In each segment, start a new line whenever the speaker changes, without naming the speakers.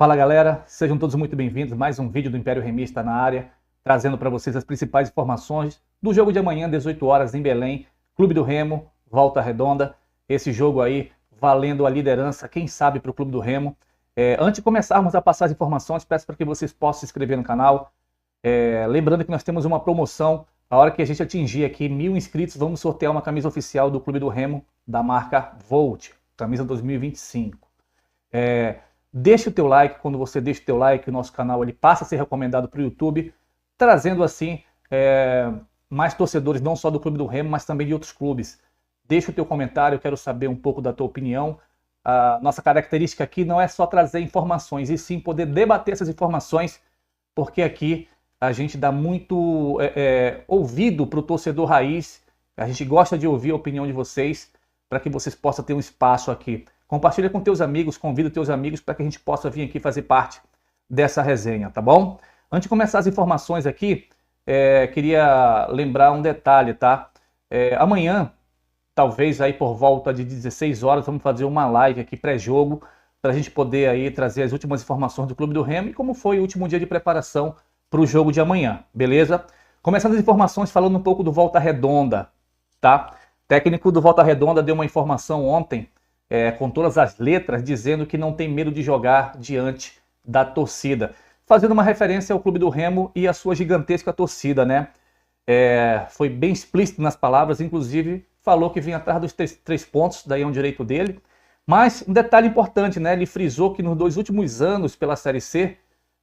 Fala galera, sejam todos muito bem-vindos. Mais um vídeo do Império Remista na área, trazendo para vocês as principais informações do jogo de amanhã, 18 horas, em Belém. Clube do Remo, Volta Redonda. Esse jogo aí valendo a liderança, quem sabe, para o Clube do Remo. Antes de começarmos a passar as informações, peço para que vocês possam se inscrever no canal. Lembrando que nós temos uma promoção. A hora que a gente atingir aqui 1000 inscritos, vamos sortear uma camisa oficial do Clube do Remo, da marca Volt, camisa 2025. Deixe o teu like. Quando você deixa o teu like, o nosso canal ele passa a ser recomendado para o YouTube, trazendo assim mais torcedores, não só do Clube do Remo, mas também de outros clubes. Deixa o teu comentário, eu quero saber um pouco da tua opinião. A nossa característica aqui não é só trazer informações, e sim poder debater essas informações, porque aqui a gente dá muito ouvido para o torcedor raiz. A gente gosta de ouvir a opinião de vocês, para que vocês possam ter um espaço aqui. Compartilha com teus amigos, convida teus amigos para que a gente possa vir aqui fazer parte dessa resenha, tá bom? Antes de começar as informações aqui, queria lembrar um detalhe, tá? Amanhã, talvez aí por volta de 16 horas, vamos fazer uma live aqui pré-jogo, para a gente poder aí trazer as últimas informações do Clube do Remo e como foi o último dia de preparação para o jogo de amanhã, beleza? Começando as informações falando um pouco do Volta Redonda, tá? O técnico do Volta Redonda deu uma informação ontem, com todas as letras, dizendo que não tem medo de jogar diante da torcida, fazendo uma referência ao Clube do Remo e à sua gigantesca torcida, né? Foi bem explícito nas palavras, inclusive falou que vinha atrás dos três pontos, daí é um direito dele. Mas um detalhe importante, né? Ele frisou que nos 2 últimos anos pela Série C,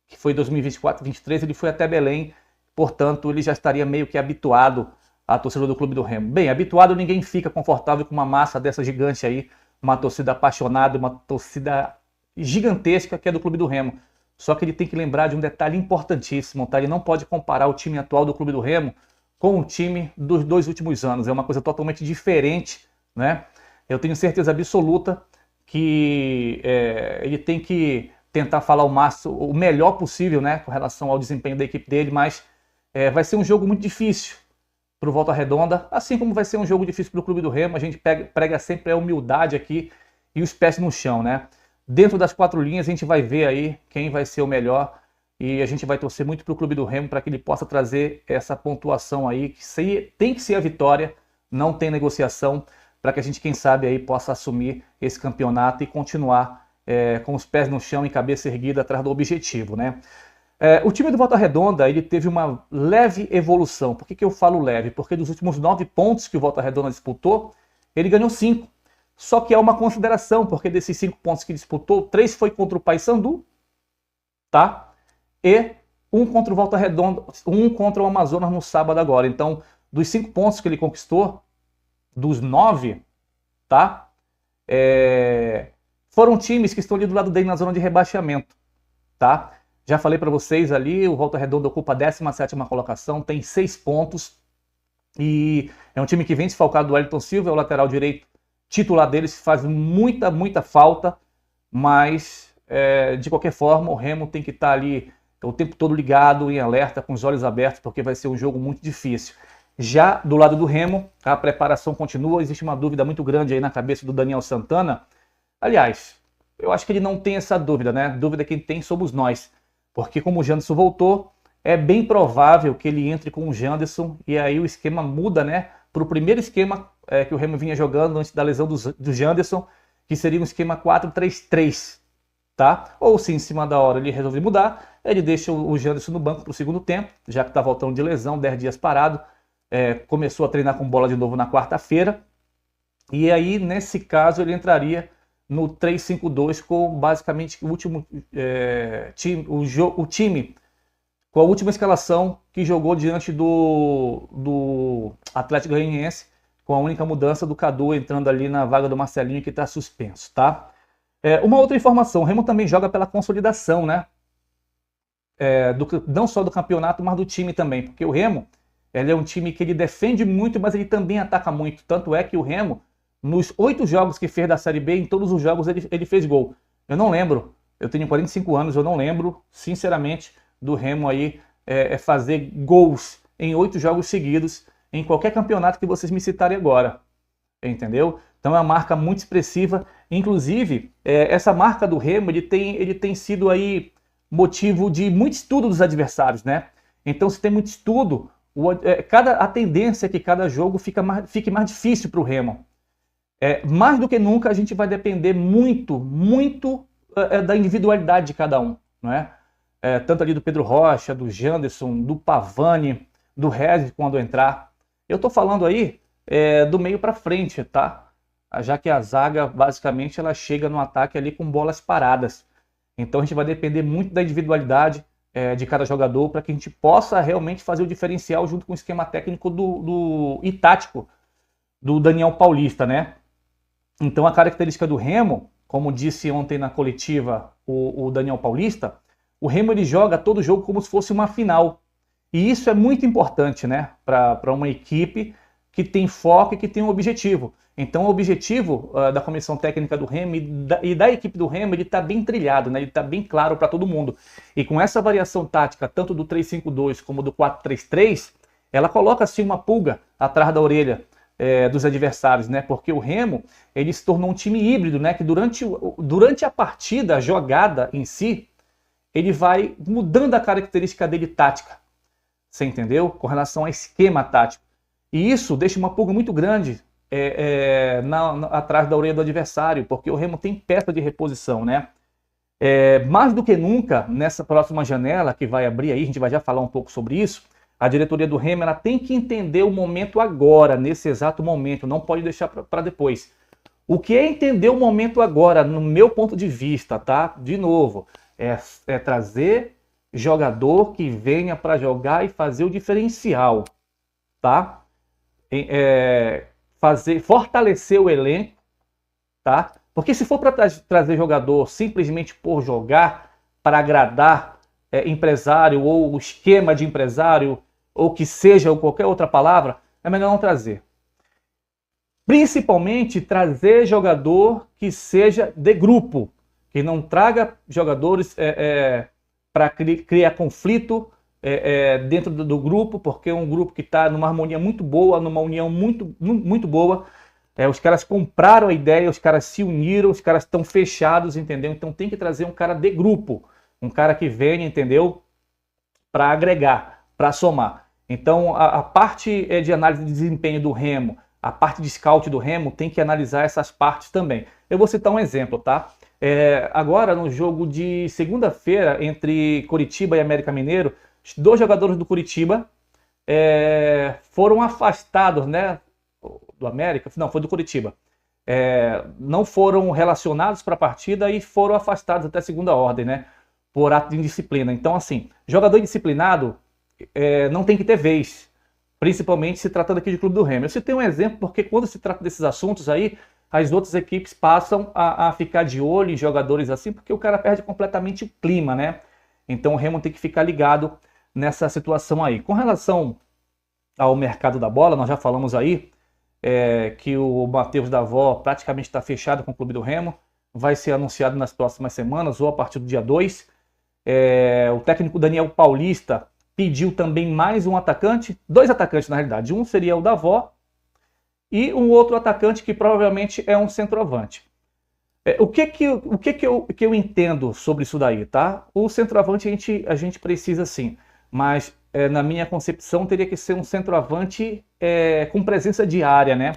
que foi 2024 e 2023, ele foi até Belém, portanto ele já estaria meio que habituado à torcida do Clube do Remo. Bem, habituado ninguém fica confortável com uma massa dessa gigante aí, uma torcida apaixonada, uma torcida gigantesca que é do Clube do Remo. Só que ele tem que lembrar de um detalhe importantíssimo, tá? Ele não pode comparar o time atual do Clube do Remo com o time dos 2 últimos anos. É uma coisa totalmente diferente, né? Eu tenho certeza absoluta que ele tem que tentar falar o melhor possível, né, com relação ao desempenho da equipe dele, mas vai ser um jogo muito difícil para o Volta Redonda, assim como vai ser um jogo difícil para o Clube do Remo. A gente prega sempre a humildade aqui e os pés no chão, né? Dentro das 4 linhas a gente vai ver aí quem vai ser o melhor e a gente vai torcer muito para o Clube do Remo para que ele possa trazer essa pontuação aí, que tem que ser a vitória, não tem negociação, para que a gente, quem sabe, aí possa assumir esse campeonato e continuar com os pés no chão e cabeça erguida atrás do objetivo, né? O time do Volta Redonda ele teve uma leve evolução. Por que eu falo leve? Porque dos últimos 9 pontos que o Volta Redonda disputou, ele ganhou 5. Só que há uma consideração, porque desses 5 pontos que disputou, 3 foi contra o Paysandu, tá? E 1 contra o Volta Redonda, 1 contra o Amazonas no sábado agora. Então, dos 5 pontos que ele conquistou, dos 9, tá? Foram times que estão ali do lado dele na zona de rebaixamento, tá? Já falei para vocês ali, o Volta Redonda ocupa a 17ª colocação, tem 6 pontos. E é um time que vem desfalcado do Wellington Silva, é o lateral direito titular deles, faz muita falta. Mas, de qualquer forma, o Remo tem que estar ali o tempo todo ligado, em alerta, com os olhos abertos, porque vai ser um jogo muito difícil. Já do lado do Remo, a preparação continua, existe uma dúvida muito grande aí na cabeça do Daniel Santana. Aliás, eu acho que ele não tem essa dúvida, né? Dúvida quem tem somos nós. Porque como o Janderson voltou, é bem provável que ele entre com o Janderson e aí o esquema muda, né? Para o primeiro esquema que o Remo vinha jogando antes da lesão do Janderson, que seria um esquema 4-3-3, tá? Ou se em cima da hora ele resolve mudar, ele deixa o Janderson no banco para o segundo tempo, já que está voltando de lesão, 10 dias parado, começou a treinar com bola de novo na quarta-feira, e aí nesse caso ele entraria no 3-5-2 com basicamente o último time com a última escalação que jogou diante do Atlético Goianiense, com a única mudança do Cadu entrando ali na vaga do Marcelinho, que está suspenso, tá? Uma outra informação, o Remo também joga pela consolidação, né? Não só do campeonato, mas do time também, porque o Remo ele é um time que ele defende muito, mas ele também ataca muito, tanto é que o Remo, nos 8 jogos que fez da Série B, em todos os jogos ele fez gol. Eu não lembro, eu tenho 45 anos, eu não lembro, sinceramente, do Remo aí fazer gols em 8 jogos seguidos, em qualquer campeonato que vocês me citarem agora. Entendeu? Então é uma marca muito expressiva. Inclusive, essa marca do Remo, ele tem sido aí motivo de muito estudo dos adversários, né? Então, se tem muito estudo, a tendência é que cada jogo fique mais difícil para o Remo. Mais do que nunca, a gente vai depender muito da individualidade de cada um, não é? Tanto ali do Pedro Rocha, do Janderson, do Pavani, do Regis quando entrar. Eu estou falando aí do meio para frente, tá? Já que a zaga, basicamente, ela chega no ataque ali com bolas paradas. Então a gente vai depender muito da individualidade de cada jogador para que a gente possa realmente fazer o diferencial junto com o esquema técnico e tático do Daniel Paulista, né? Então a característica do Remo, como disse ontem na coletiva o Daniel Paulista, o Remo ele joga todo jogo como se fosse uma final. E isso é muito importante, né, para uma equipe que tem foco e que tem um objetivo. Então o objetivo da comissão técnica do Remo e da equipe do Remo, ele está bem trilhado, né? Ele está bem claro para todo mundo. E com essa variação tática, tanto do 3-5-2 como do 4-3-3, ela coloca assim uma pulga atrás da orelha dos adversários, né? Porque o Remo, ele se tornou um time híbrido, né? Que durante a partida, a jogada em si, ele vai mudando a característica dele tática. Você entendeu? Com relação ao esquema tático. E isso deixa uma pulga muito grande atrás da orelha do adversário, porque o Remo tem peça de reposição, né? Mais do que nunca, nessa próxima janela que vai abrir aí, a gente vai já falar um pouco sobre isso, a diretoria do Remo ela tem que entender o momento agora, nesse exato momento, não pode deixar para depois. O que é entender o momento agora, no meu ponto de vista, tá? De novo, é trazer jogador que venha para jogar e fazer o diferencial, tá? Fortalecer o elenco, tá? Porque se for para trazer jogador simplesmente por jogar, para agradar empresário ou o esquema de empresário, ou que seja, ou qualquer outra palavra, é melhor não trazer. Principalmente trazer jogador que seja de grupo, que não traga jogadores para criar conflito dentro do grupo, porque é um grupo que está numa harmonia muito boa, numa união muito boa. Os caras compraram a ideia, os caras se uniram, os caras estão fechados, entendeu? Então tem que trazer um cara de grupo, um cara que venha, entendeu? Para agregar, para somar. Então a parte de análise de desempenho do Remo, a parte de scout do Remo tem que analisar essas partes também. Eu vou citar um exemplo, tá? Agora no jogo de segunda-feira entre Coritiba e América Mineiro, 2 jogadores do Coritiba foram afastados, né? Do América? Não, foi do Coritiba. Não foram relacionados para a partida e foram afastados até segunda ordem, né? Por ato de indisciplina. Então, assim, jogador indisciplinado não tem que ter vez, principalmente se tratando aqui de Clube do Remo. Eu citei um exemplo porque quando se trata desses assuntos aí, as outras equipes passam a ficar de olho em jogadores assim, porque o cara perde completamente o clima, né? Então o Remo tem que ficar ligado nessa situação aí. Com relação ao mercado da bola, nós já falamos aí que o Matheus Davó praticamente está fechado com o Clube do Remo, vai ser anunciado nas próximas semanas ou a partir do dia 2. O técnico Daniel Paulista pediu também mais um atacante, 2 atacantes na realidade, um seria o Davó e um outro atacante que provavelmente é um centroavante. O que eu entendo sobre isso daí, tá? O centroavante a gente precisa sim, mas na minha concepção teria que ser um centroavante com presença diária, né?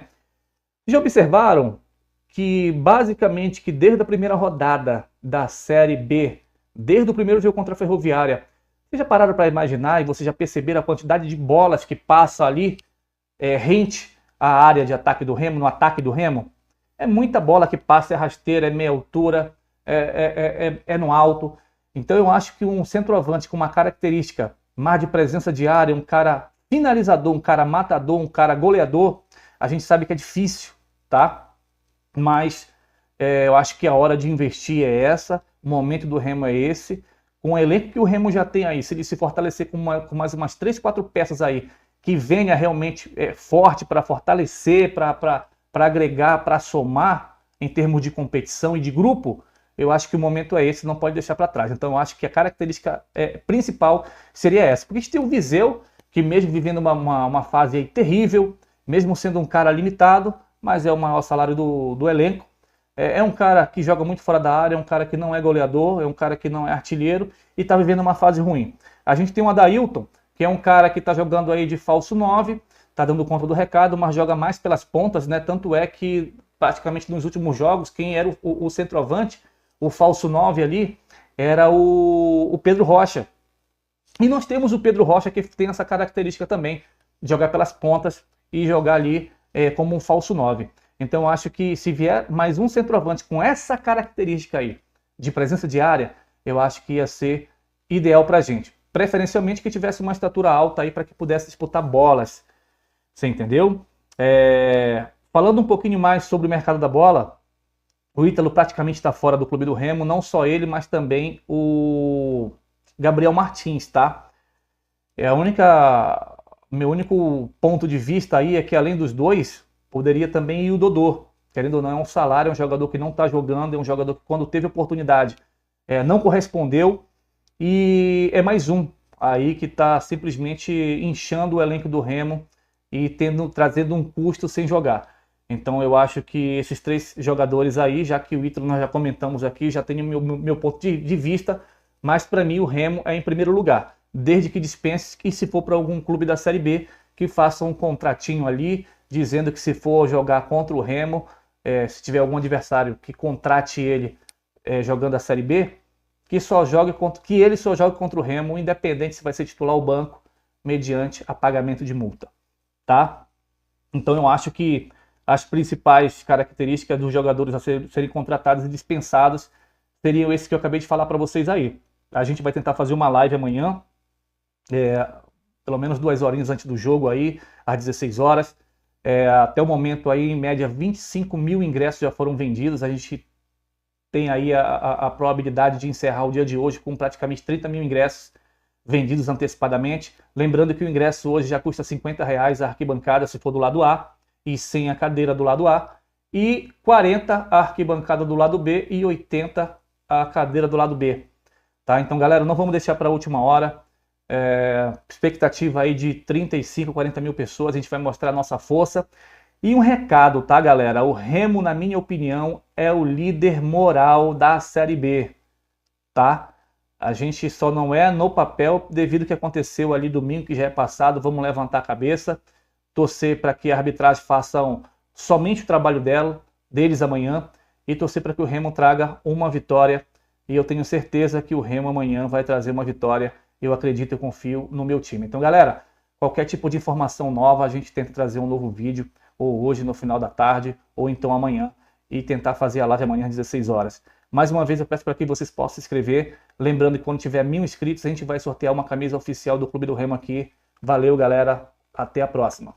Já observaram que basicamente que desde a primeira rodada da Série B, desde o primeiro jogo contra a Ferroviária, vocês já pararam para imaginar e vocês já perceberam a quantidade de bolas que passa ali rente à área de ataque do Remo, no ataque do Remo? É muita bola que passa, é rasteira, é meia altura, no alto. Então eu acho que um centroavante com uma característica mais de presença de área, um cara finalizador, um cara matador, um cara goleador, a gente sabe que é difícil, tá? Mas eu acho que a hora de investir é essa, o momento do Remo é esse. Com o elenco que o Remo já tem aí, se ele se fortalecer com mais umas 3, 4 peças aí, que venha realmente forte para fortalecer, para agregar, para somar em termos de competição e de grupo, eu acho que o momento é esse, não pode deixar para trás. Então eu acho que a característica principal seria essa. Porque a gente tem o Viseu, que mesmo vivendo uma fase aí terrível, mesmo sendo um cara limitado, mas é o maior salário do elenco, É um cara que joga muito fora da área, é um cara que não é goleador, é um cara que não é artilheiro e está vivendo uma fase ruim. A gente tem o Adailton, que é um cara que está jogando aí de falso 9, está dando conta do recado, mas joga mais pelas pontas, né? Tanto é que praticamente nos últimos jogos, quem era o centroavante, o falso 9 ali, era o Pedro Rocha. E nós temos o Pedro Rocha que tem essa característica também, de jogar pelas pontas e jogar ali como um falso 9. Então eu acho que se vier mais um centroavante com essa característica aí, de presença de área, eu acho que ia ser ideal pra gente. Preferencialmente que tivesse uma estatura alta aí para que pudesse disputar bolas. Você entendeu? Falando um pouquinho mais sobre o mercado da bola, o Ítalo praticamente está fora do Clube do Remo, não só ele, mas também o Gabriel Martins, tá? Meu único ponto de vista aí é que além dos dois, poderia também ir o Dodô. Querendo ou não, é um salário, é um jogador que não está jogando, é um jogador que quando teve oportunidade não correspondeu e é mais um aí que está simplesmente inchando o elenco do Remo e trazendo um custo sem jogar. Então eu acho que esses três jogadores aí, já que o Ítalo nós já comentamos aqui, já tem o meu ponto de vista, mas para mim o Remo é em primeiro lugar. Desde que dispense que se for para algum clube da Série B, que faça um contratinho ali, dizendo que se for jogar contra o Remo, se tiver algum adversário que contrate ele jogando a Série B, que ele só jogue contra o Remo, independente se vai ser titular ou banco, mediante a pagamento de multa. Tá? Então eu acho que as principais características dos jogadores a serem contratados e dispensados seriam esses que eu acabei de falar para vocês aí. A gente vai tentar fazer uma live amanhã, pelo menos 2 horinhas antes do jogo aí, às 16 horas. Até o momento aí, em média, 25 mil ingressos já foram vendidos. A gente tem aí a probabilidade de encerrar o dia de hoje com praticamente 30 mil ingressos vendidos antecipadamente. Lembrando que o ingresso hoje já custa R$50 a arquibancada se for do lado A, e 100 a cadeira do lado A, e 40 a arquibancada do lado B e 80 a cadeira do lado B. Tá? Então, galera, não vamos deixar para a última hora. Expectativa aí de 35, 40 mil pessoas, a gente vai mostrar a nossa força. E um recado, tá, galera? O Remo, na minha opinião, é o líder moral da Série B, tá? A gente só não é no papel devido ao que aconteceu ali domingo, que já é passado. Vamos levantar a cabeça, torcer para que a arbitragem façam somente o trabalho deles amanhã e torcer para que o Remo traga uma vitória. E eu tenho certeza que o Remo amanhã vai trazer uma vitória. Eu acredito, eu confio no meu time. Então, galera, qualquer tipo de informação nova, a gente tenta trazer um novo vídeo, ou hoje no final da tarde, ou então amanhã, e tentar fazer a live amanhã às 16 horas. Mais uma vez, eu peço para que vocês possam se inscrever. Lembrando que quando tiver 1000 inscritos, a gente vai sortear uma camisa oficial do Clube do Remo aqui. Valeu, galera. Até a próxima.